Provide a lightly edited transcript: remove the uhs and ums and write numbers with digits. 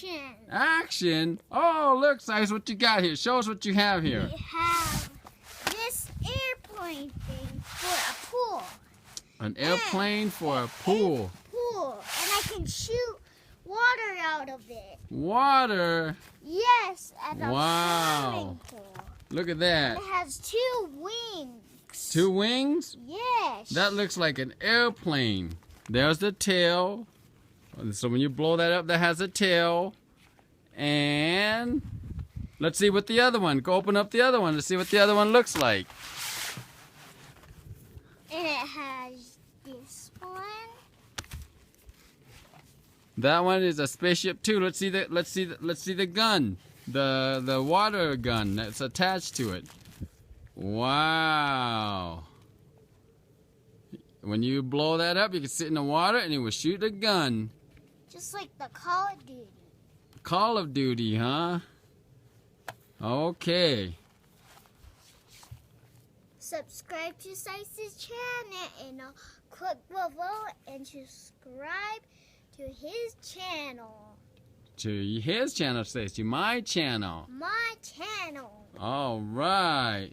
action. Action? Oh, look, Size, what you got here. Show us what you have here. We have this airplane thing for a pool. An airplane for a pool. And I can shoot water out of it. Water? Yes, at a Wow. swimming pool. Look at that. It has 2 wings. 2 wings? Yes. That looks like an airplane. There's the tail. So when you blow that up, that has a tail. And let's see what the other one. Go open up the other one. Let's see what the other one looks like. And it has this one. That one is a spaceship too. Let's see the gun. The water gun that's attached to it. Wow. When you blow that up, you can sit in the water and it will shoot a gun. Just like the Call of Duty. Call of Duty, huh? Okay. Subscribe to Sice's channel and click below and subscribe to his channel. To his channel, says to my channel. My channel. All right.